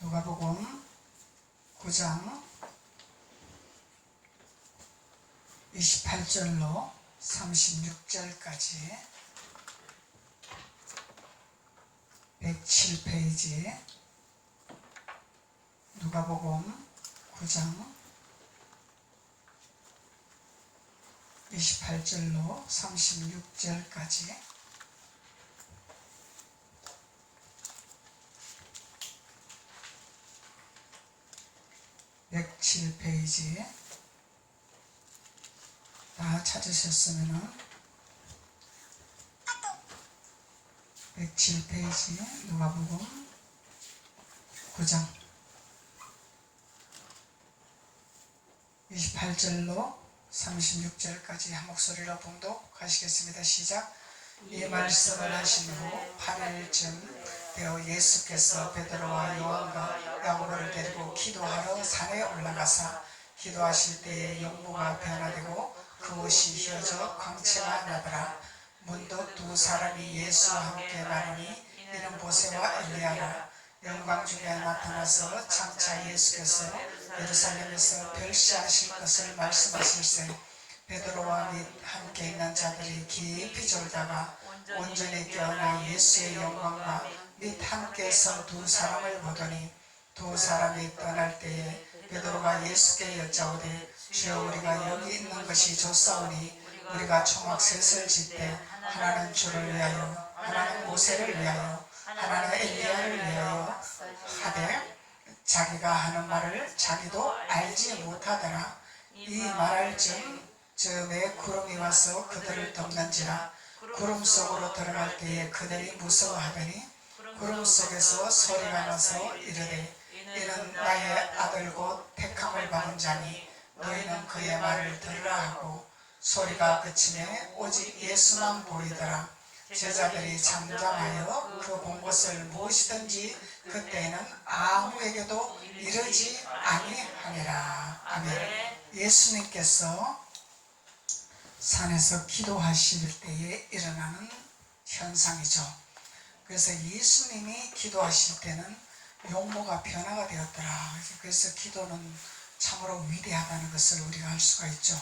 누가복음 9장 28절로 36절까지 107페이지 누가복음 9장 28절로 36절까지 (107페이지) 다 찾으셨으면은 107페이지 누가복음 9장 28절로 36절까지 한 목소리로 봉독하시겠습니다. 시작. 이 말씀을 하신 후 8일쯤 되어 예수께서 베드로와 요한과 야고보를 데리고 기도하러 산에 올라가사 기도하실 때에 영부가 변화되고 그 옷이 휘어져 광채가 나더라. 문득 두 사람이 예수와 함께 나르니 이는 모세와 엘리야라. 영광 중에 나타나서 장차 예수께서 예루살렘에서 별시하실 것을 말씀하실세 베드로와 및 함께 있는 자들이 깊이 졸다가 온전히 깨어나 예수의 영광과 및 함께 선 두 사람을 보더니 두 사람이 떠날 때에 베드로가 예수께 여짜오되 주여 우리가 여기 있는 것이 좋사오니 우리가 초막 셋을 짓되 하나는 주를 위하여 하나는 모세를 위하여 하나는 엘리야를 위하여 하되 자기가 하는 말을 자기도 알지 못하더라. 이 말할 즈음에 구름이 와서 그들을 덮는지라. 구름 속으로 들어갈 때에 그들이 무서워하더니 구름 속에서 소리가 나서 이르되 이는 나의 아들 곧 택함을 받은 자니 너희는 그의 말을 들으라 하고 소리가 그치매 오직 예수만 보이더라. 제자들이 잠잠하여 그 본 것을 무엇이든지 그때에는 아무에게도 이르지 아니하니라. 아멘. 예수님께서 산에서 기도하실 때에 일어나는 현상이죠. 그래서 예수님이 기도하실 때는 용모가 변화가 되었더라. 그래서 기도는 참으로 위대하다는 것을 우리가 알 수가 있죠.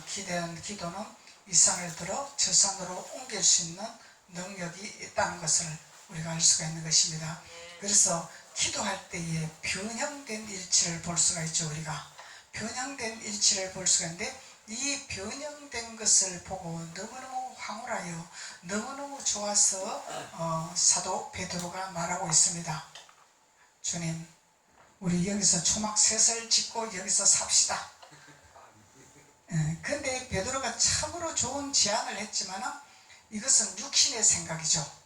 기도는 이 산을 들어 저 산으로 옮길 수 있는 능력이 있다는 것을 우리가 알 수가 있는 것입니다. 그래서 기도할 때에 변형된 일치를 볼 수가 있죠. 우리가 변형된 일치를 볼 수가 있는데 이 변형된 것을 보고 너무너무 황홀하여 너무너무 좋아서 사도 베드로가 말하고 있습니다. 주님, 우리 여기서 초막 셋을 짓고 여기서 삽시다. 근데 베드로가 참으로 좋은 제안을 했지만 이것은 육신의 생각이죠.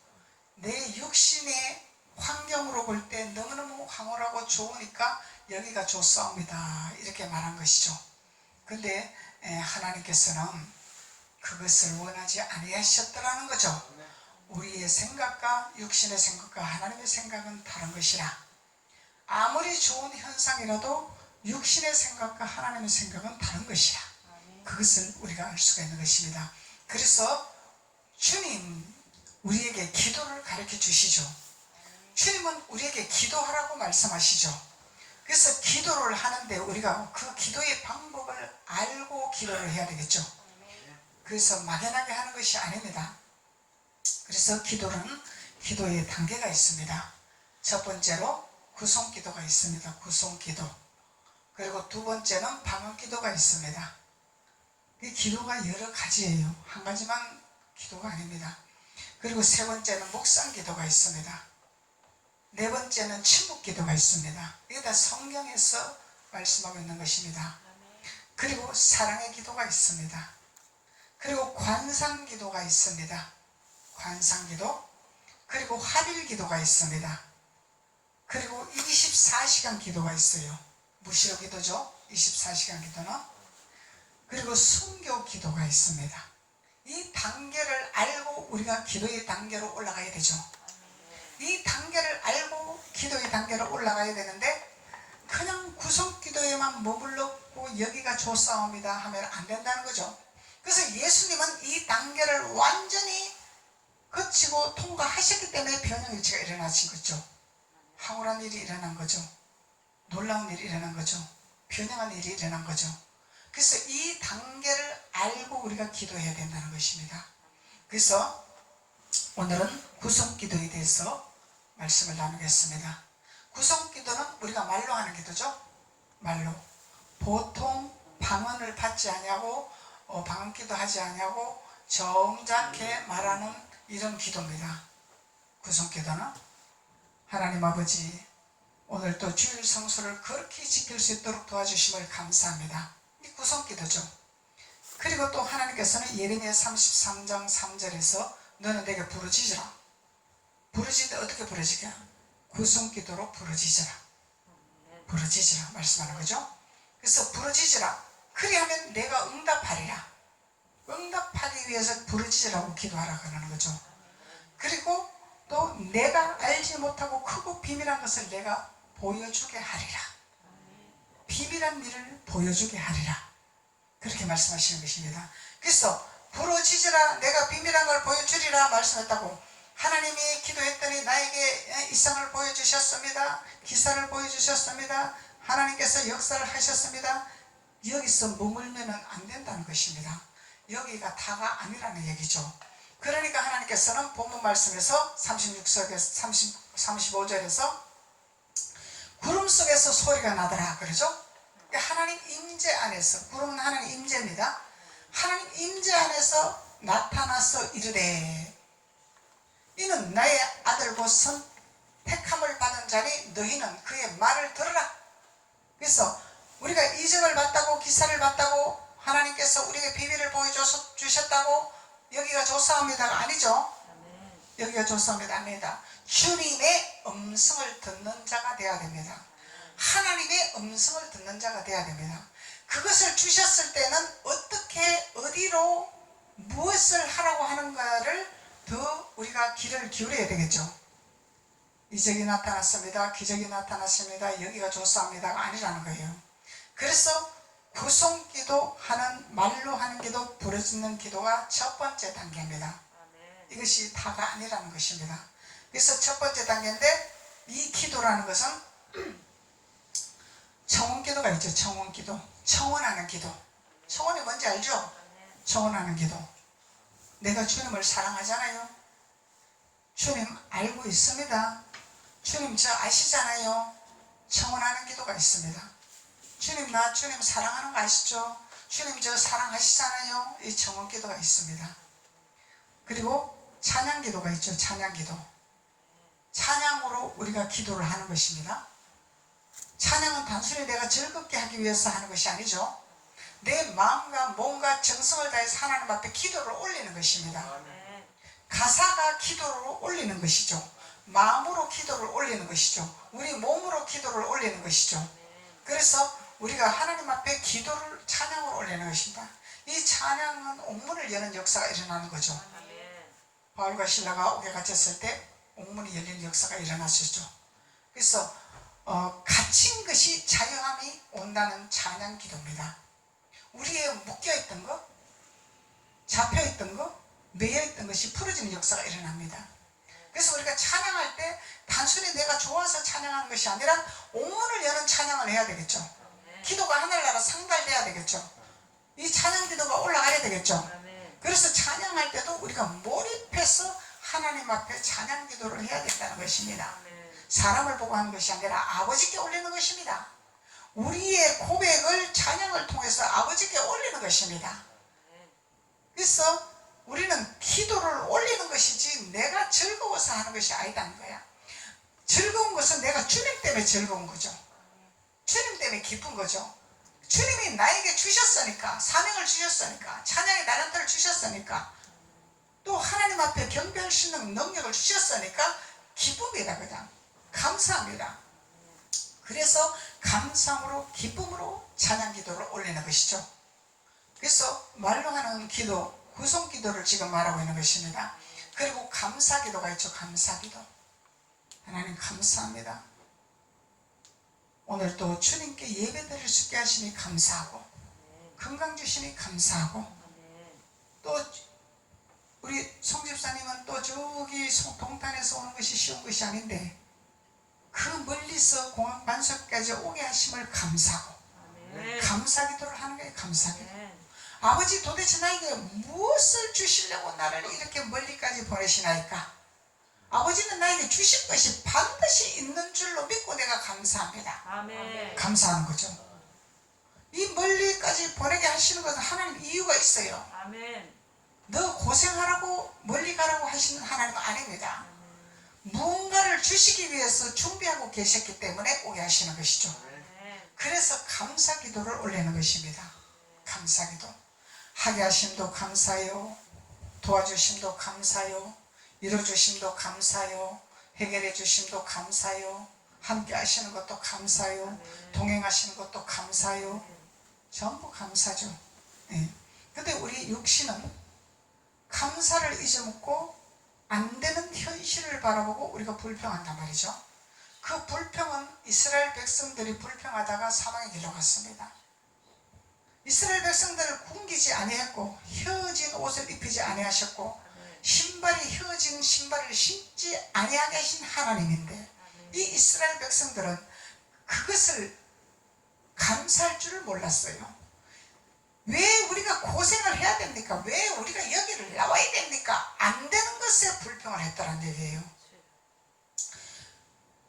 내 육신의 환경으로 볼 때 너무너무 황홀하고 좋으니까 여기가 좋사옵니다. 이렇게 말한 것이죠. 근데 하나님께서는 그것을 원하지 아니하셨더라는 거죠. 우리의 생각과 육신의 생각과 하나님의 생각은 다른 것이라. 아무리 좋은 현상이라도 육신의 생각과 하나님의 생각은 다른 것이라. 그것을 우리가 알 수가 있는 것입니다. 그래서 주님 우리에게 기도를 가르쳐 주시죠. 주님은 우리에게 기도하라고 말씀하시죠. 그래서 기도를 하는데 우리가 그 기도의 방법을 알고 기도를 해야 되겠죠. 그래서 막연하게 하는 것이 아닙니다. 그래서 기도는 기도의 단계가 있습니다. 첫 번째로 구송기도가 있습니다. 구송기도. 그리고 두 번째는 방언기도가 있습니다. 이 기도가 여러 가지예요. 한 가지만 기도가 아닙니다. 그리고 세 번째는 묵상기도가 있습니다. 네 번째는 침묵기도가 있습니다. 이게 다 성경에서 말씀하고 있는 것입니다. 그리고 사랑의 기도가 있습니다. 그리고 관상기도가 있습니다. 관상기도. 그리고 화bil기도가 있습니다. 그리고 24시간 기도가 있어요. 무시로 기도죠. 24시간 기도는. 그리고 순교 기도가 있습니다. 이 단계를 알고 우리가 기도의 단계로 올라가야 되죠. 이 단계를 알고 기도의 단계로 올라가야 되는데 그냥 구속기도에만 머물렀고 여기가 좋사옵니다 하면 안 된다는 거죠. 그래서 예수님은 이 단계를 완전히 거치고 통과하셨기 때문에 변형일치가 일어나신 거죠. 황홀한 일이 일어난 거죠. 놀라운 일이 일어난 거죠. 변형한 일이 일어난 거죠. 그래서 이 단계를 알고 우리가 기도해야 된다는 것입니다. 그래서 오늘은 구성기도에 대해서 말씀을 나누겠습니다. 구성기도는 우리가 말로 하는 기도죠. 말로. 보통 방언을 받지 아니하고 방언기도 하지 아니하고 점잖게 말하는 이런 기도입니다. 구성기도는 하나님 아버지, 오늘 또 주일 성수를 그렇게 지킬 수 있도록 도와주심을 감사합니다. 이 구성기도죠. 그리고 또 하나님께서는 예레미야 33장 3절에서 너는 내게 부르짖으라. 부르짖는데 어떻게 부르짖냐? 구성기도로 부르짖으라. 부르짖으라 말씀하는 거죠. 그래서 부르짖으라. 그리하면 내가 응답하리라. 응답하기 위해서 부르짖으라고 기도하라 그러는 거죠. 그리고 또 내가 알지 못하고 크고 비밀한 것을 내가 보여주게 하리라. 비밀한 일을 보여주게 하리라. 그렇게 말씀하시는 것입니다. 그래서 부르짖으라, 내가 비밀한 걸 보여주리라 말씀했다고. 하나님이 기도했더니 나에게 이상을 보여주셨습니다. 기사를 보여주셨습니다. 하나님께서 역사를 하셨습니다. 여기서 머물면 안 된다는 것입니다. 여기가 다가 아니라는 얘기죠. 그러니까 하나님께서는 본문 말씀에서 35절에서 구름 속에서 소리가 나더라 그러죠. 하나님 임재 안에서, 구름은 하나님 임재입니다. 하나님 임재 안에서 나타나서 이르되 이는 나의 아들 곧 선택함을 받은 자니 너희는 그의 말을 들으라. 그래서 우리가 이적을 봤다고, 기사를 봤다고, 하나님께서 우리에게 비밀을 보여주셨다고 여기가 조사합니다가 아니죠. 여기가 조사합니다 아닙니다. 주님의 음성을 듣는 자가 되어야 됩니다. 하나님의 음성을 듣는 자가 되어야 됩니다. 그것을 주셨을 때는 어떻게, 어디로, 무엇을 하라고 하는가를 더 우리가 귀를 기울여야 되겠죠. 이적이 나타났습니다. 기적이 나타났습니다. 여기가 조사합니다가 아니라는 거예요. 그래서 구성기도 하는, 말로 하는 기도, 부르짖는 기도가 첫 번째 단계입니다. 이것이 다가 아니라는 것입니다. 그래서 첫 번째 단계인데, 이 기도라는 것은 청원기도가 있죠. 청원기도. 청원하는 기도. 청원이 뭔지 알죠? 청원하는 기도. 내가 주님을 사랑하잖아요. 주님 알고 있습니다. 주님 저 아시잖아요. 청원하는 기도가 있습니다. 주님 나 주님 사랑하는 거 아시죠? 주님 저 사랑하시잖아요. 이 청원기도가 있습니다. 그리고 찬양기도가 있죠. 찬양기도. 찬양으로 우리가 기도를 하는 것입니다. 찬양은 단순히 내가 즐겁게 하기 위해서 하는 것이 아니죠. 내 마음과 몸과 정성을 다해서 하나님 앞에 기도를 올리는 것입니다. 가사가 기도를 올리는 것이죠. 마음으로 기도를 올리는 것이죠. 우리 몸으로 기도를 올리는 것이죠. 그래서 우리가 하나님 앞에 기도를, 찬양을 올리는 것입니다. 이 찬양은 옥문을 여는 역사가 일어나는 거죠. 바울과 신라가 옥에 갇혔을 때 옥문이 열리는 역사가 일어났었죠. 그래서 갇힌 것이 자유함이 온다는 찬양 기도입니다. 우리의 묶여있던 것, 잡혀있던 것, 매여있던 것이 풀어지는 역사가 일어납니다. 그래서 우리가 찬양할 때 단순히 내가 좋아서 찬양하는 것이 아니라 옥문을 여는 찬양을 해야 되겠죠. 기도가 하늘나라 상달돼야 되겠죠. 이 찬양 기도가 올라가야 되겠죠. 그래서 찬양할 때도 우리가 몰입해서 하나님 앞에 찬양 기도를 해야 된다는 것입니다. 사람을 보고 하는 것이 아니라 아버지께 올리는 것입니다. 우리의 고백을 찬양을 통해서 아버지께 올리는 것입니다. 그래서 우리는 기도를 올리는 것이지 내가 즐거워서 하는 것이 아니다는 거야. 즐거운 것은 내가 주님 때문에 즐거운 거죠. 주님 때문에 기쁜 거죠. 주님이 나에게 주셨으니까, 사명을 주셨으니까, 찬양의 달란트를 주셨으니까, 또 하나님 앞에 경배할 수 있는 능력을 주셨으니까 기쁨이다. 그냥 감사합니다. 그래서 감사함으로, 기쁨으로 찬양 기도를 올리는 것이죠. 그래서 말로 하는 기도, 구성 기도를 지금 말하고 있는 것입니다. 그리고 감사 기도가 있죠. 감사 기도. 하나님 감사합니다. 오늘 또 주님께 예배 드릴 수 있게 하시니 감사하고, 건강 주시니 감사하고, 또 우리 송 집사님은 또 저기 동탄에서 오는 것이 쉬운 것이 아닌데 그 멀리서 공항 반석까지 오게 하심을 감사하고 감사 기도를 하는 거예요. 감사 기도. 아버지 도대체 나에게 무엇을 주시려고 나를 이렇게 멀리까지 보내시나이까? 아버지는 나에게 주실 것이 반드시 있는 줄로 믿고 내가 감사합니다. 아멘. 감사하는 거죠. 이 멀리까지 보내게 하시는 것은 하나님 이유가 있어요. 아멘. 너 고생하라고 멀리 가라고 하시는 하나님은 아닙니다. 무언가를 주시기 위해서 준비하고 계셨기 때문에 오게 하시는 것이죠. 그래서 감사 기도를 올리는 것입니다. 감사 기도. 하게 하심도 감사요, 도와주심도 감사요, 이루어주심도 감사요, 해결해 주심도 감사요, 함께 하시는 것도 감사요, 동행하시는 것도 감사요. 전부 감사죠. 네. 근데 우리 육신은 감사를 잊어먹고 안 되는 현실을 바라보고 우리가 불평한단 말이죠. 그 불평은 이스라엘 백성들이 불평하다가 사망의 길로 갔습니다. 이스라엘 백성들을 굶기지 아니했고 휘어진 옷을 입히지 아니하셨고 신발이 휘어진 신발을 신지 아니하게 하신 하나님인데 이 이스라엘 백성들은 그것을 감사할 줄을 몰랐어요. 왜 우리가 고생을 해야 됩니까? 왜 우리가 여기를 나와야 됩니까? 안 되는 것에 불평을 했다는 얘기예요.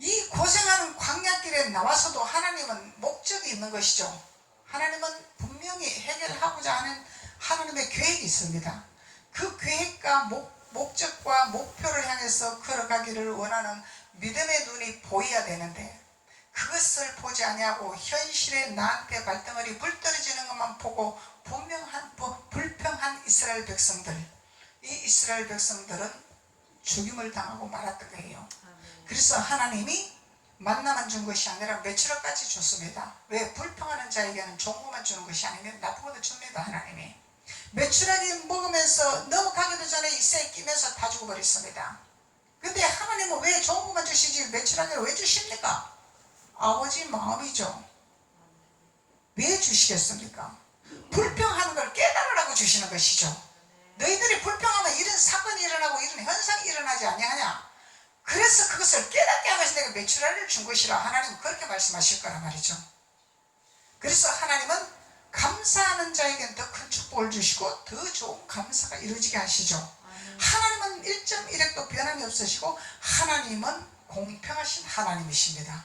이 고생하는 광야길에 나와서도 하나님은 목적이 있는 것이죠. 하나님은 분명히 해결하고자 하는 하나님의 계획이 있습니다. 그 계획과 목적과 목표를 향해서 걸어가기를 원하는 믿음의 눈이 보여야 되는데 그것을 보지 아니하고 현실에 나한테 발등을이 불 떨어지는 것만 보고 불평한 이스라엘 백성들, 이 이스라엘 백성들은 죽임을 당하고 말았던 거예요. 그래서 하나님이 만나만 준 것이 아니라 메추라까지 줬습니다. 왜? 불평하는 자에게는 좋은 것만 주는 것이 아니면 나쁜 것도 줍니다. 하나님이 메추라기 먹으면서 넘어가기도 전에 이 새 끼면서 다 죽어버렸습니다. 근데 하나님은 왜 좋은 것만 주시지 메추라기를 왜 주십니까? 아버지 마음이죠. 왜 주시겠습니까? 불평하는 걸 깨달으라고 주시는 것이죠. 너희들이 불평하면 이런 사건이 일어나고 이런 현상이 일어나지 아니하냐? 그래서 그것을 깨닫게 하면서 내가 메추라기를 준 것이라 하나님은 그렇게 말씀하실 거란 말이죠. 그래서 하나님은 감사하는 자에게는 더 큰 축복을 주시고 더 좋은 감사가 이루어지게 하시죠. 하나님은 1.1핵도 변함이 없으시고 하나님은 공평하신 하나님이십니다.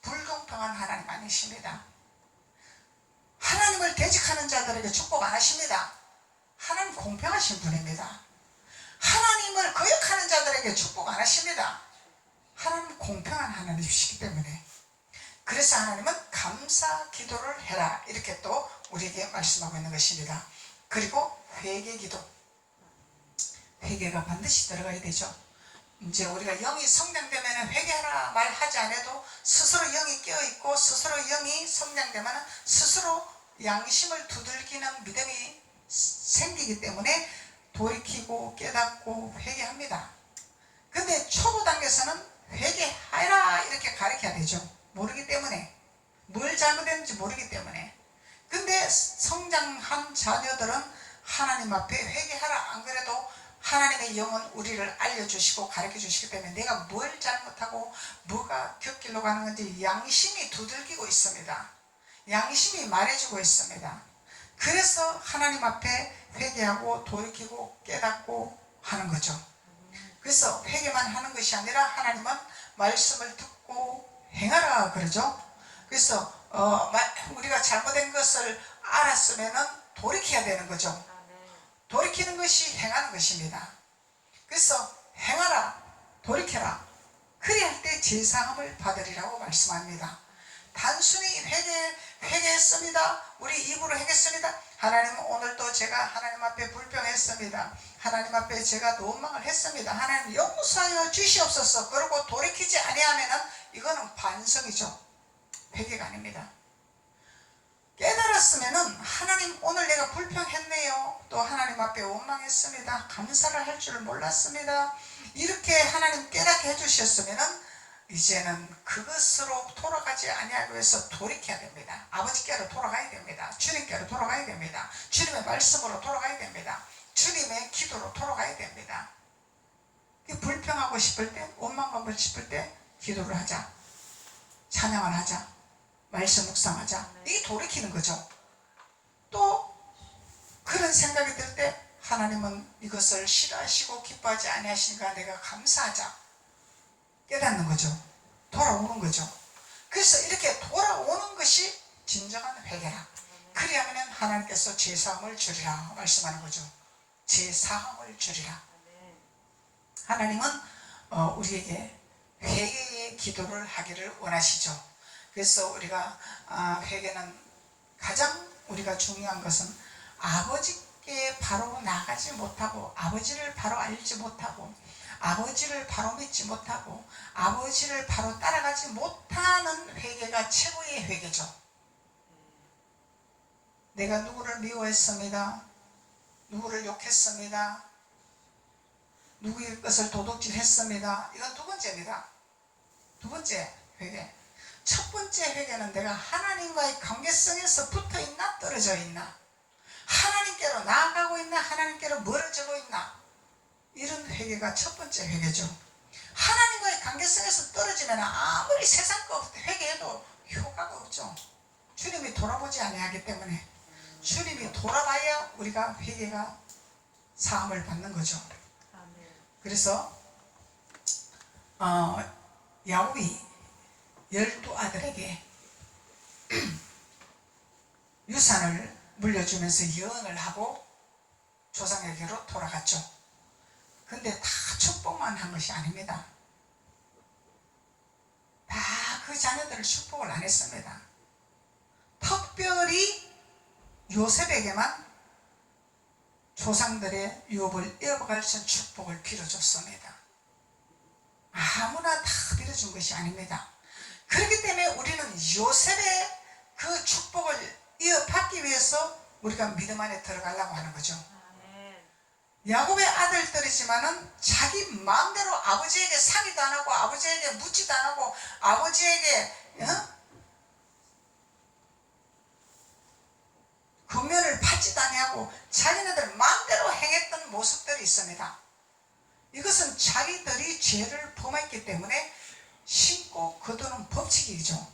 불공평한 하나님 아니십니다. 하나님을 대적하는 자들에게 축복 안 하십니다. 하나님 공평하신 분입니다. 하나님을 거역하는 자들에게 축복 안 하십니다. 하나님은 공평한 하나님이시기 때문에 그래서 하나님은 감사 기도를 해라 이렇게 또 우리에게 말씀하고 있는 것입니다. 그리고 회개 기도, 회개가 반드시 들어가야 되죠. 이제 우리가 영이 성장되면 회개하라 말하지 않아도 스스로 영이 깨어있고 스스로 영이 성장되면 스스로 양심을 두들기는 믿음이 생기기 때문에 돌이키고 깨닫고 회개합니다. 근데 초보 단계에서는 회개하라 이렇게 가르쳐야 되죠. 모르기 때문에 뭘 잘못했는지 모르기 때문에. 근데 성장한 자녀들은 하나님 앞에 회개하라 안 그래도 하나님의 영은 우리를 알려주시고 가르쳐주시기 때문에 내가 뭘 잘못하고 뭐가 곁길로 가는 건지 양심이 두들기고 있습니다. 양심이 말해주고 있습니다. 그래서 하나님 앞에 회개하고 돌이키고 깨닫고 하는 거죠. 그래서 회개만 하는 것이 아니라 하나님은 말씀을 듣고 행하라 그러죠. 그래서 우리가 잘못된 것을 알았으면 돌이켜야 되는 거죠. 돌이키는 것이 행하는 것입니다. 그래서 행하라, 돌이켜라. 그래야 할 때 제사함을 받으리라고 말씀합니다. 단순히 회개했습니다. 우리 입으로 행했습니다. 하나님 오늘도 제가 하나님 앞에 불평했습니다. 하나님 앞에 제가 원망을 했습니다. 하나님 용서하여 주시옵소서. 그러고 돌이키지 아니하면은 이거는 반성이죠. 회개가 아닙니다. 깨달았으면은 하나님 오늘 내가 불평했네요. 또 하나님 앞에 원망했습니다. 감사를 할 줄 몰랐습니다. 이렇게 하나님 깨닫게 해주셨으면은 이제는 그것으로 돌아가지 아니하기 위해서 돌이켜야 됩니다. 아버지께로 돌아가야 됩니다. 주님께로 돌아가야 됩니다. 주님의 말씀으로 돌아가야 됩니다. 주님의 기도로 돌아가야 됩니다. 불평하고 싶을 때, 원망하고 싶을 때 기도를 하자, 찬양을 하자, 말씀 묵상하자. 이게 돌이키는 거죠. 또 그런 생각이 들 때 하나님은 이것을 싫어하시고 기뻐하지 아니하시니까 내가 감사하자, 깨닫는 거죠. 돌아오는 거죠. 그래서 이렇게 돌아오는 것이 진정한 회개라. 그리하면 하나님께서 제사함을 주리라 말씀하는 거죠. 제사함을 주리라. 하나님은 우리에게 회개의 기도를 하기를 원하시죠. 그래서 우리가 회개는 가장 우리가 중요한 것은 아버지께 바로 나가지 못하고, 아버지를 바로 알지 못하고, 아버지를 바로 믿지 못하고, 아버지를 바로 따라가지 못하는 회개가 최고의 회개죠. 내가 누구를 미워했습니다, 누구를 욕했습니다, 누구의 것을 도둑질했습니다. 이건 두 번째입니다. 두 번째 회개. 첫 번째 회개는 내가 하나님과의 관계성에서 붙어있나 떨어져 있나, 하나님께로 나아가고 있나 하나님께로 멀어지고 있나, 이런 회개가 첫 번째 회개죠. 하나님과의 관계성에서 떨어지면 아무리 세상 것 회개해도 효과가 없죠. 주님이 돌아보지 아니하기 때문에 주님이 돌아봐야 우리가 회개가 사함을 받는 거죠. 그래서 야곱이 12아들에게 유산을 물려주면서 예언을 하고 조상에게로 돌아갔죠. 근데 다 축복만 한 것이 아닙니다. 다 그 자녀들을 축복을 안 했습니다. 특별히 요셉에게만 조상들의 유업을 이어갈 축복을 빌어줬습니다. 아무나 다 빌어준 것이 아닙니다. 그렇기 때문에 우리는 요셉의 그 축복을 이어받기 위해서 우리가 믿음 안에 들어가려고 하는 거죠. 야곱의 아들들이지만은 자기 마음대로 아버지에게 상의도 안 하고, 아버지에게 묻지도 안 하고, 아버지에게 금면을 받지도 아니하고 자기네들 마음대로 행했던 모습들이 있습니다. 이것은 자기들이 죄를 범했기 때문에 심고 거두는 법칙이죠.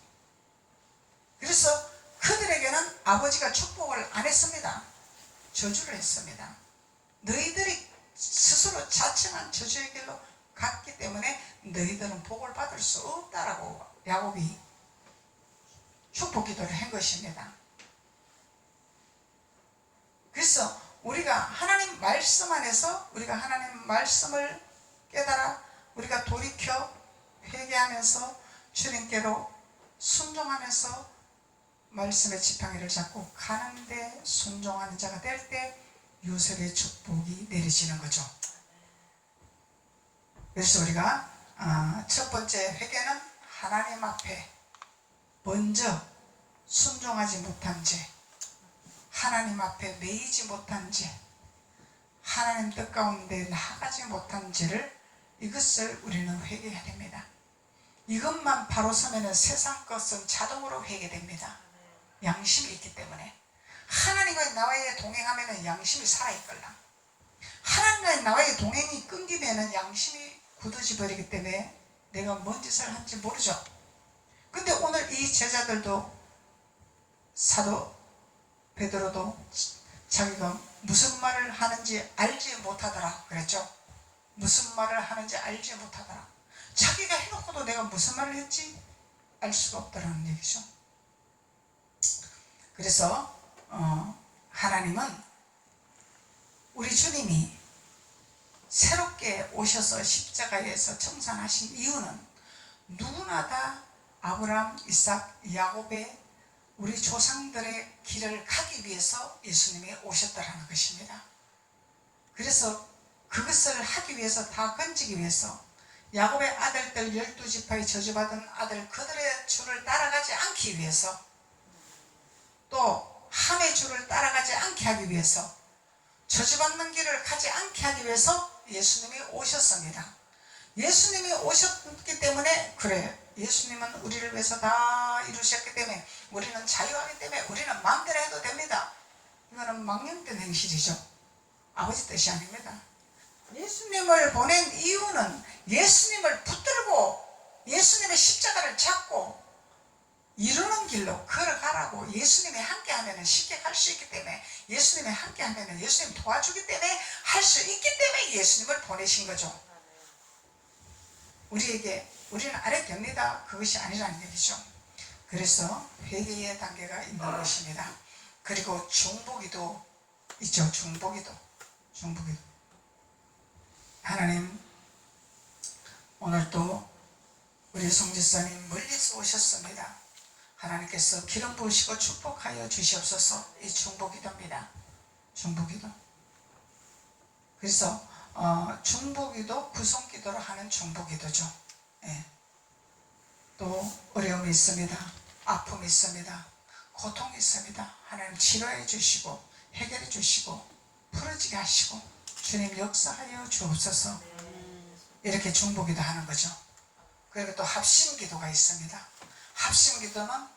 그래서 그들에게는 아버지가 축복을 안 했습니다. 저주를 했습니다. 너희들이 스스로 자청한 저주의 길로 갔기 때문에 너희들은 복을 받을 수 없다라고 야곱이 축복 기도를 한 것입니다. 그래서 우리가 하나님 말씀 안에서 우리가 하나님 말씀을 깨달아 우리가 돌이켜 회개하면서 주님께로 순종하면서 말씀의 지팡이를 잡고 가는데 순종하는 자가 될 때 요셉의 축복이 내려지는 거죠. 그래서 우리가 첫 번째 회개는 하나님 앞에 먼저 순종하지 못한 죄, 하나님 앞에 매이지 못한 죄, 하나님 뜻 가운데 나아가지 못한 죄를, 이것을 우리는 회개해야 됩니다. 이것만 바로 서면 세상 것은 자동으로 회개됩니다. 양심이 있기 때문에. 하나님과 나와의 동행하면 양심이 살아있걸라. 하나님과 나와의 동행이 끊기면 양심이 굳어져 버리기 때문에 내가 뭔 짓을 한지 모르죠. 근데 오늘 이 제자들도, 사도 베드로도 자기가 무슨 말을 하는지 알지 못하더라 그랬죠. 무슨 말을 하는지 알지 못하더라. 자기가 해놓고도 내가 무슨 말을 했지 알 수가 없다는 얘기죠. 그래서 하나님은 우리 주님이 새롭게 오셔서 십자가에서 청산하신 이유는 누구나 다 아브라함, 이삭, 야곱의 우리 조상들의 길을 가기 위해서 예수님이 오셨다는 것입니다. 그래서 그것을 하기 위해서, 다 건지기 위해서 야곱의 아들들 12지파의 저주받은 아들 그들의 줄을 따라가지 않기 위해서, 또 함의 줄을 따라가지 않게 하기 위해서, 저주받는 길을 가지 않게 하기 위해서 예수님이 오셨습니다. 예수님이 오셨기 때문에, 그래, 예수님은 우리를 위해서 다 이루셨기 때문에 우리는 자유하기 때문에 우리는 마음대로 해도 됩니다. 이거는 망령된 행실이죠. 아버지 뜻이 아닙니다. 예수님을 보낸 이유는 예수님을 붙들고 예수님의 십자가를 잡고 이루는 길로 걸어가라고. 예수님이 함께하면 쉽게 갈 수 있기 때문에, 예수님이 함께하면 예수님 도와주기 때문에 할 수 있기 때문에 예수님을 보내신 거죠. 우리는 알아야 됩니다. 그것이 아니라는 얘기죠. 그래서 회개의 단계가 있는 것입니다. 그리고 중보기도 있죠. 중보기도. 하나님, 오늘도 우리 송지사님 멀리서 오셨습니다. 하나님께서 기름 부으시고 축복하여 주시옵소서. 이 중보기도입니다. 중보기도. 그래서 중보기도 구속기도로 하는 중보기도죠. 예. 또 어려움이 있습니다. 아픔이 있습니다. 고통이 있습니다. 하나님 치료해 주시고 해결해 주시고 풀어지게 하시고 주님 역사하여 주옵소서. 이렇게 중보기도 하는 거죠. 그리고 또 합심기도가 있습니다. 합심기도는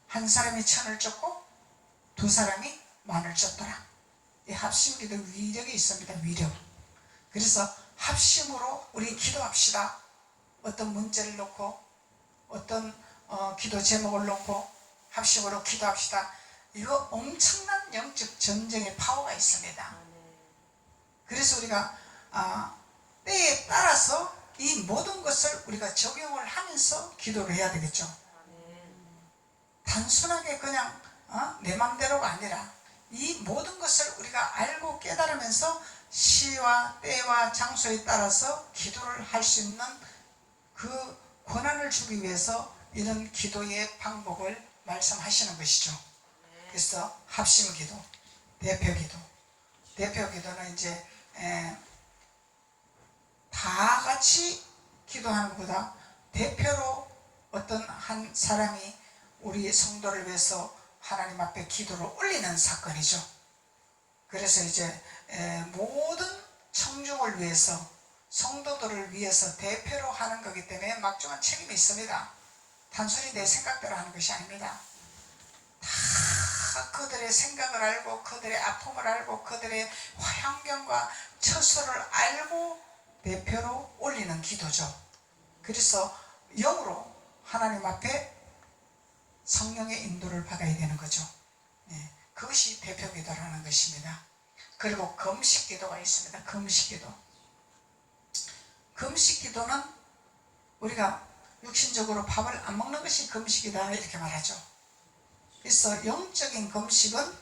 한 사람이 천을 쫓고 두 사람이 만을 쫓더라. 이 합심기도 위력이 있습니다. 위력. 그래서 합심으로 우리 기도합시다. 어떤 문제를 놓고 어떤 기도 제목을 놓고 합심으로 기도합시다. 이거 엄청난 영적 전쟁의 파워가 있습니다. 그래서 우리가 때에 따라서 이 모든 것을 우리가 적용을 하면서 기도를 해야 되겠죠. 단순하게 그냥 내 맘대로가 아니라 이 모든 것을 우리가 알고 깨달으면서 시와 때와 장소에 따라서 기도를 할 수 있는 그 권한을 주기 위해서 이런 기도의 방법을 말씀하시는 것이죠. 그래서 합심기도, 대표기도. 대표기도는 이제 다 같이 기도하는 것보다 대표로 어떤 한 사람이 우리 성도를 위해서 하나님 앞에 기도를 올리는 사건이죠. 그래서 이제 모든 청중을 위해서, 성도들을 위해서 대표로 하는 거기 때문에 막중한 책임이 있습니다. 단순히 내 생각대로 하는 것이 아닙니다. 다 그들의 생각을 알고 그들의 아픔을 알고 그들의 환경과 처소를 알고 대표로 올리는 기도죠. 그래서 영으로 하나님 앞에 성령의 인도를 받아야 되는 거죠. 그것이 대표기도라는 것입니다. 그리고 금식기도가 있습니다. 금식기도는 우리가 육신적으로 밥을 안 먹는 것이 금식이다 이렇게 말하죠. 그래서 영적인 금식은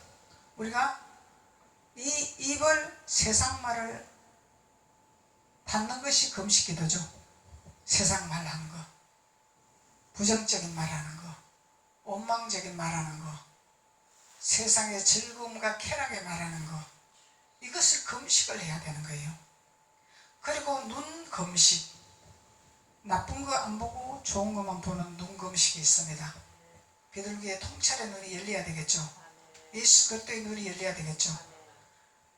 우리가 이 입을 세상 말을 닫는 것이 금식기도죠. 세상 말 하는 거, 부정적인 말 하는 거, 원망적인 말 하는 거, 세상의 즐거움과 쾌락의 말하는 거, 이것을 금식을 해야 되는 거예요. 그리고 눈 금식, 나쁜 거 안 보고 좋은 것만 보는 눈 금식이 있습니다. 비둘기의 통찰의 눈이 열려야 되겠죠. 예수 그리스도의 눈이 열려야 되겠죠.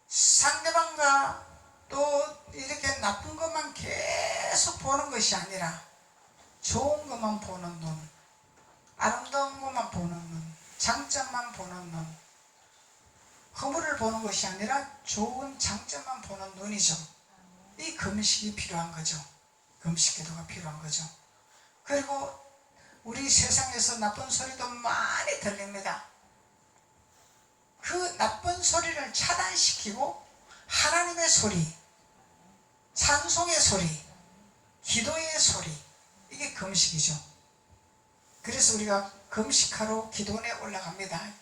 상대방과 또 이렇게 나쁜 것만 계속 보는 것이 아니라 좋은 것만 보는 눈, 아름다운 것만 보는 눈, 장점만 보는 눈, 허물을 보는 것이 아니라 좋은 장점만 보는 눈이죠. 이 금식이 필요한 거죠. 금식기도가 필요한 거죠. 그리고 우리 세상에서 나쁜 소리도 많이 들립니다. 그 나쁜 소리를 차단시키고 하나님의 소리, 찬송의 소리, 기도의 소리, 이게 금식이죠. 그래서 우리가 금식하러 기도원에 올라갑니다.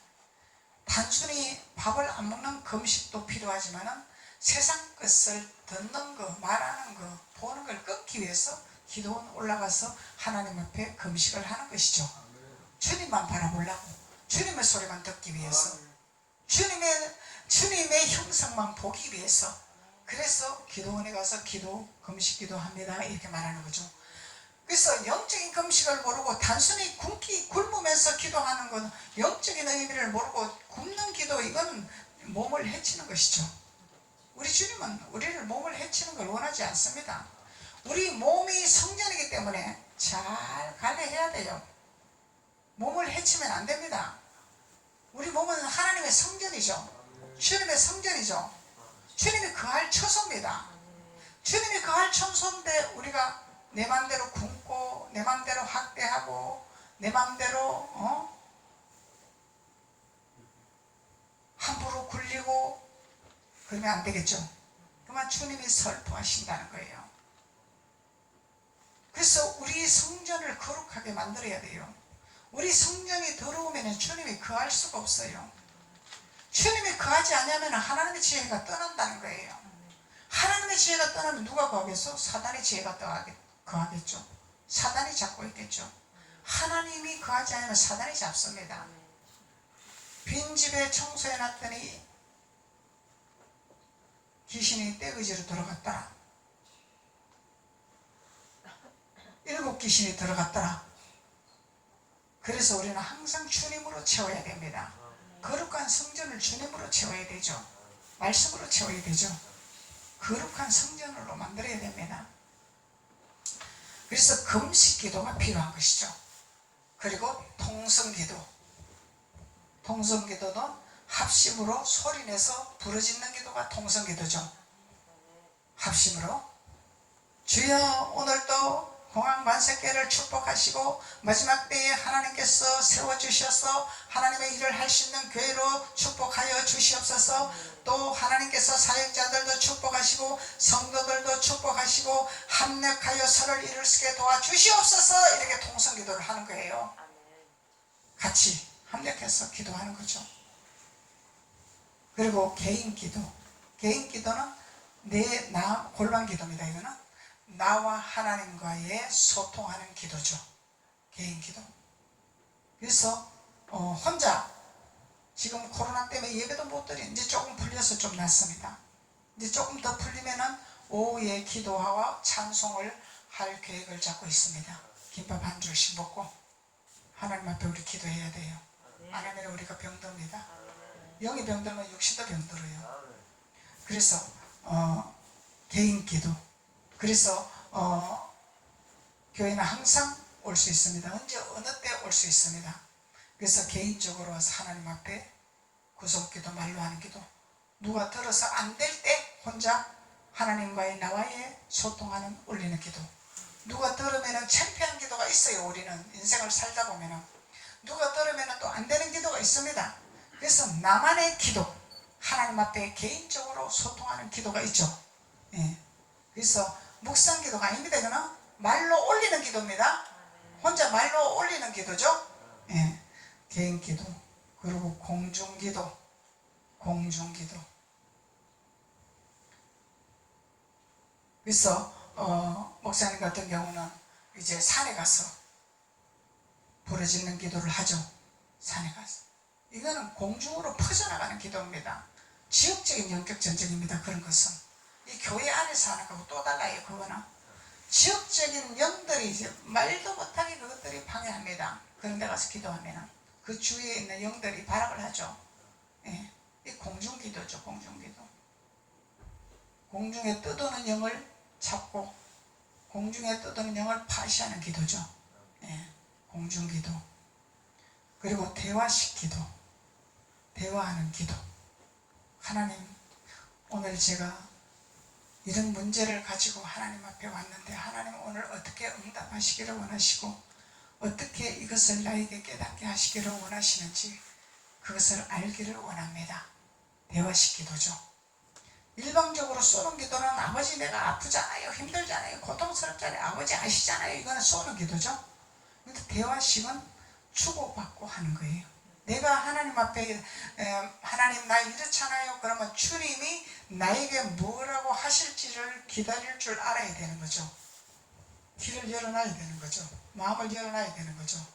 단순히 밥을 안 먹는 금식도 필요하지만 세상 것을 듣는 거, 말하는 거, 보는 걸 끊기 위해서 기도원 올라가서 하나님 앞에 금식을 하는 것이죠. 주님만 바라보려고, 주님의 소리만 듣기 위해서, 주님의 형상만 보기 위해서. 그래서 기도원에 가서 금식 기도합니다 이렇게 말하는 거죠. 그래서 영적인 금식을 모르고 단순히 굶으면서 기도하는 건, 영적인 의미를 모르고 굶는 기도, 이건 몸을 해치는 것이죠. 우리 주님은 우리를 몸을 해치는 걸 원하지 않습니다. 우리 몸이 성전이기 때문에 잘 관리해야 돼요. 몸을 해치면 안 됩니다. 우리 몸은 하나님의 성전이죠. 주님의 성전이죠. 주님이 거할 처소입니다. 주님이 거할 처소인데 우리가 내 맘대로 굶고 내 맘대로 학대하고 내 맘대로 함부로 굴리고 그러면 안 되겠죠. 그러면 주님이 슬퍼하신다는 거예요. 그래서 우리 성전을 거룩하게 만들어야 돼요. 우리 성전이 더러우면 주님이 거할 수가 없어요. 주님이 거하지 않으면 하나님의 지혜가 떠난다는 거예요. 하나님의 지혜가 떠나면 누가 거하겠어? 사단의 지혜가 거하겠죠. 사단이 잡고 있겠죠. 하나님이 거하지 않으면 사단이 잡습니다. 빈집에 청소해놨더니 귀신이 떼거지로 들어갔더라. 7 귀신이 들어갔더라. 그래서 우리는 항상 주님으로 채워야 됩니다. 거룩한 성전을 주님으로 채워야 되죠. 말씀으로 채워야 되죠. 거룩한 성전으로 만들어야 됩니다. 그래서 금식 기도가 필요한 것이죠. 그리고 통성기도. 통성기도는 합심으로 소리내서 부르짖는 기도가 통성기도죠. 합심으로 주여 오늘도 공항 만세께를 축복하시고 마지막 때에 하나님께서 세워주셔서 하나님의 일을 할 수 있는 교회로 축복하여 주시옵소서. 또 하나님께서 사역자들도 축복하시고 성도들도 축복하시고 합력하여 서로를 이룰 수 있게 도와주시옵소서. 이렇게 통성기도를 하는 거예요. 같이 합력해서 기도하는 거죠. 그리고 개인기도. 개인기도는 나 골방기도입니다. 이거는 나와 하나님과의 소통하는 기도죠. 개인기도. 그래서 혼자 지금 코로나 때문에 예배도 못 드리 이제 조금 풀려서 좀 낫습니다. 이제 조금 더 풀리면은 오후에 기도하와 찬송을 할 계획을 잡고 있습니다. 김밥 한 줄씩 먹고 하나님 앞에 우리 기도해야 돼요. 안 하면 우리가 병듭니다. 영이 병들면 육신도 병들어요. 그래서 개인기도. 그래서 교회는 항상 올 수 있습니다. 언제 어느 때 올 수 있습니다. 그래서 개인적으로 와서 하나님 앞에 구속기도, 말로 하는 기도. 누가 들어서 안 될 때 혼자 하나님과의 나와의 소통하는 올리는 기도. 누가 들으면 창피한 기도가 있어요. 우리는 인생을 살다 보면 누가 들으면 또 안 되는 기도가 있습니다. 그래서 나만의 기도, 하나님 앞에 개인적으로 소통하는 기도가 있죠. 예. 그래서 묵상 기도가 아닙니다. 이거는 말로 올리는 기도입니다. 혼자 말로 올리는 기도죠. 예. 개인 기도. 그리고 공중 기도. 공중 기도. 그래서 목사님 같은 경우는 이제 산에 가서 부르짖는 기도를 하죠. 산에 가서. 이거는 공중으로 퍼져나가는 기도입니다. 지역적인 영적 전쟁입니다. 그런 것은. 이 교회 안에서 하는 거하고 또 달라요. 그거는 지역적인 영들이 이제 말도 못하게 그것들이 방해합니다. 그런 데 가서 기도하면 그 주위에 있는 영들이 발악을 하죠. 예. 이 공중기도죠. 공중기도. 공중에 떠도는 영을 잡고 공중에 떠도는 영을 파시하는 기도죠. 예. 공중기도. 그리고 대화식 기도. 대화하는 기도. 하나님, 오늘 제가 이런 문제를 가지고 하나님 앞에 왔는데 하나님 오늘 어떻게 응답하시기를 원하시고 어떻게 이것을 나에게 깨닫게 하시기를 원하시는지 그것을 알기를 원합니다. 대화식 기도죠. 일방적으로 쏘는 기도는 아버지 내가 아프잖아요, 힘들잖아요, 고통스럽잖아요, 아버지 아시잖아요. 이거는 쏘는 기도죠. 근데 대화식은 주고받고 하는 거예요. 내가 하나님 앞에 하나님 나 이렇잖아요. 그러면 주님이 나에게 뭐라고 하실지를 기다릴 줄 알아야 되는 거죠. 귀를 열어놔야 되는 거죠. 마음을 열어놔야 되는 거죠.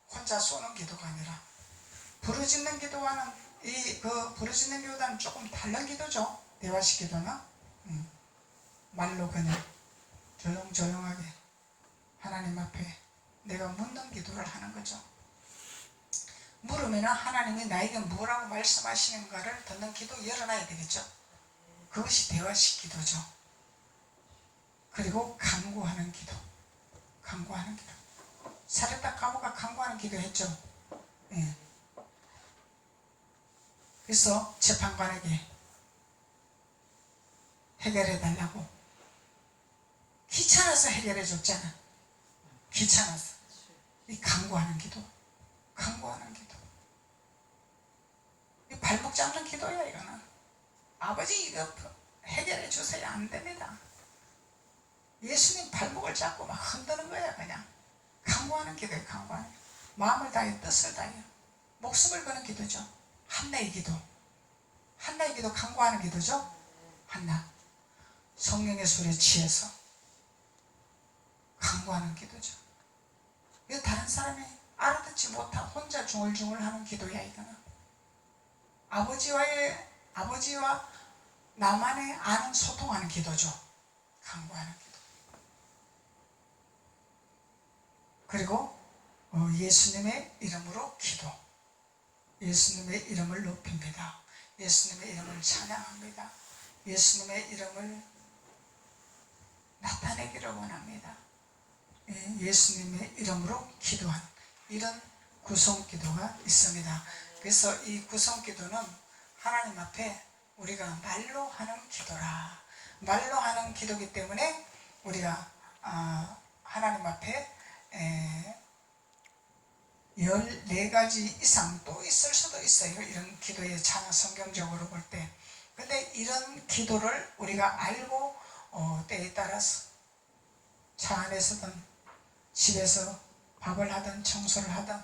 혼자 쏘는 기도가 아니라 부르짖는 기도와는 부르짖는 기도와는 조금 다른 기도죠. 대화식 기도는 말로 그냥 조용조용하게 하나님 앞에 내가 묻는 기도를 하는 거죠. 물으면 하나님이 나에게 뭐라고 말씀하시는가를 듣는 기도 열어놔야 되겠죠. 그것이 대화식 기도죠. 그리고 간구하는 기도. 간구하는 기도. 사렙다 가부가 간구하는 기도 했죠. 예. 그래서 재판관에게 해결해 달라고 귀찮아서 해결해 줬잖아. 귀찮아서. 이 간구하는 기도. 간구하는 기도. 이 발목 잡는 기도야 이거는. 아버지 이거 해결해 주세요. 안 됩니다. 예수님 발목을 잡고 막 흔드는 거야 그냥. 간구하는 기도예요. 간구하는 기도. 마음을 다해 뜻을 다해 목숨을 거는 기도죠. 한나의 기도. 한나의 기도 간구하는 기도죠. 한나. 성령의 술에 취해서 간구하는 기도죠. 이거 다른 사람이 알아듣지 못하고 혼자 중얼중얼하는 기도야 이거는. 아버지와 나만의 아는 소통하는 기도죠. 간구하는 기도. 그리고 예수님의 이름으로 기도. 예수님의 이름을 높입니다. 예수님의 이름을 찬양합니다. 예수님의 이름을 나타내기를 원합니다. 예수님의 이름으로 기도하는 이런 구성기도가 있습니다. 그래서 이 구성기도는 하나님 앞에 우리가 말로 하는 기도라. 말로 하는 기도이기 때문에 우리가 하나님 앞에 14가지 이상 또 있을 수도 있어요. 이런 기도의 찬양 성경적으로 볼 때. 근데 이런 기도를 우리가 알고 때에 따라서 차 안에서든 집에서 밥을 하든 청소를 하든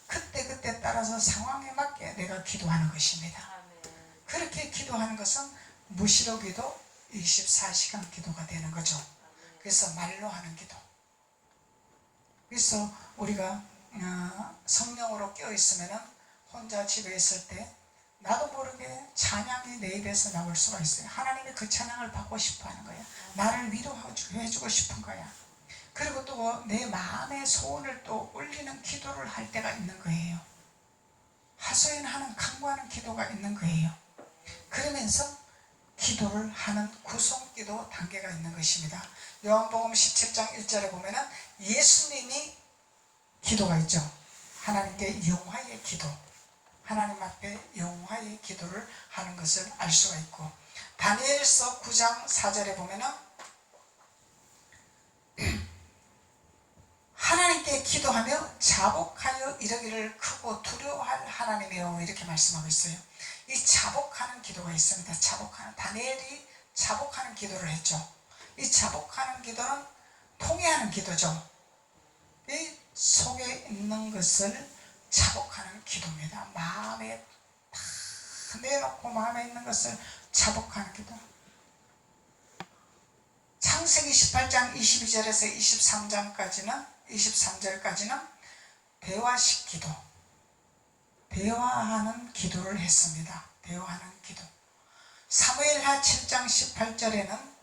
그때 따라서 상황에 맞게 내가 기도하는 것입니다. 그렇게 기도하는 것은 무시로 기도 24시간 기도가 되는 거죠. 그래서 말로 하는 기도. 그래서 우리가 성령으로 깨어있으면 혼자 집에 있을 때 나도 모르게 찬양이 내 입에서 나올 수가 있어요. 하나님이 그 찬양을 받고 싶어 하는 거야. 나를 위로해주고 싶은 거야. 그리고 또 내 마음의 소원을 또 올리는 기도를 할 때가 있는 거예요. 하소연하는 간구하는 기도가 있는 거예요. 그러면서 기도를 하는 구성기도 단계가 있는 것입니다. 요한복음 17장 1절에 보면은 예수님이 기도가 있죠. 하나님께 영화의 기도, 하나님 앞에 영화의 기도를 하는 것을 알 수가 있고, 다니엘서 9장 4절에 보면은 하나님께 기도하며 자복하여 이르기를 크고 두려워할 하나님이여 이렇게 말씀하고 있어요. 이 자복하는 기도가 있습니다. 자복하는, 다니엘이 자복하는 기도를 했죠. 이 자복하는 기도는 통회하는 기도죠. 이 속에 있는 것을 자복하는 기도입니다. 마음에 다 내놓고 마음에 있는 것을 자복하는 기도. 창세기 18장 22절에서 23절까지는 대화식 기도, 대화하는 기도를 했습니다. 대화하는 기도. 사무엘하 7장 18절에는